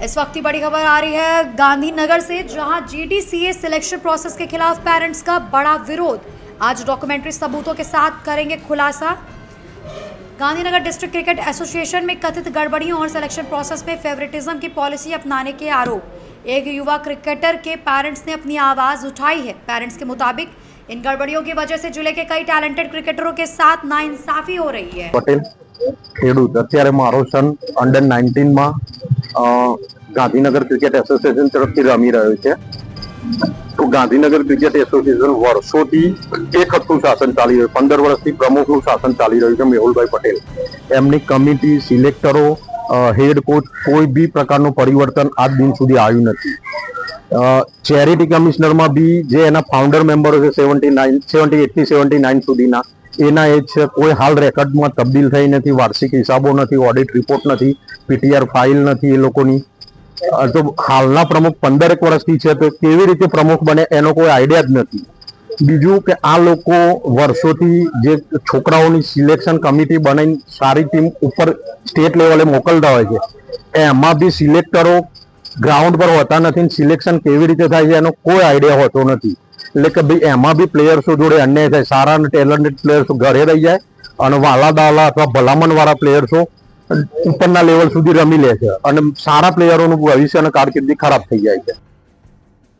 इस वक्त की बड़ी खबर आ रही है गांधीनगर से, जहां जीडीसीए सिलेक्शन प्रोसेस के खिलाफ पेरेंट्स का बड़ा विरोध। आज डॉक्यूमेंट्री सबूतों के साथ करेंगे खुलासा। गांधीनगर डिस्ट्रिक्ट क्रिकेट एसोसिएशन में कथित गड़बड़ियों और सिलेक्शन प्रोसेस में फेवरेटिज्म की पॉलिसी अपनाने के आरोप। एक युवा क्रिकेटर के पेरेंट्स ने अपनी आवाज उठाई है। पेरेंट्स के मुताबिक इन गड़बड़ियों की वजह से जिले के कई टैलेंटेड क्रिकेटरों के साथ नाइंसाफी हो रही है। पटेल खेडूत अत्यारे मारो सन अंडर 19 में गांधीनगर क्रिकेट एसोसिएशन तरफथी रमी रह्यो छे। तो गांधीनगर क्रिकेट एसोसिएशन वर्षोथी एक हत्तुं शासन चाली रह्युं, 15 वर्षथी प्रमुखनुं शासन चाली रह्युं छे। मेहुलभाई पटेल एमनी कमिटी, सिलेक्टरो, हेड कोच कोई भी प्रकारનું परिवर्तन आज दिन सुधी आव्युं नथी। चेरिटी कमिश्नर में भी जे एना फाउंडर मेम्बरो छे 78 થી 79 सुधीना एना एज छे। कोई हाल रेकर्ड में तब्दील थई नथी, वार्षिक हिसाबों नथी, ऑडिट रिपोर्ट नथी, पीटीआर फाइल नथी ए लोकोनी। तो हालना प्रमुख 15 वर्षथी छे, तो केवी रीते प्रमुख बने एनो कोई आइडिया ज नथी। बीजू के आ लोको वर्षोथी जे छोकराओनी सिलेक्शन कमिटी बनाई सारी टीम ऊपर स्टेट लेवले मोकलता होय छे, एमां बी सिलेक्टरो ग्राउंड पर होता नहीं। सिलेक्शन केवी रीते थाय छे एनो कोई आइडिया होतो नहीं। એટલે કે ભાઈ એમાં બી પ્લેયર્સો જોડે અન્યાય થાય, સારા અને ટેલેન્ટેડ પ્લેયર્સો ઘરે રહી જાય અને વાલા દાવલા અથવા ભલામણ વાળા પ્લેયર્સો ઉપરના લેવલ સુધી રમી લે છે અને સારા પ્લેયરોનું ભવિષ્ય અને કારકિર્દી ખરાબ થઈ જાય છે।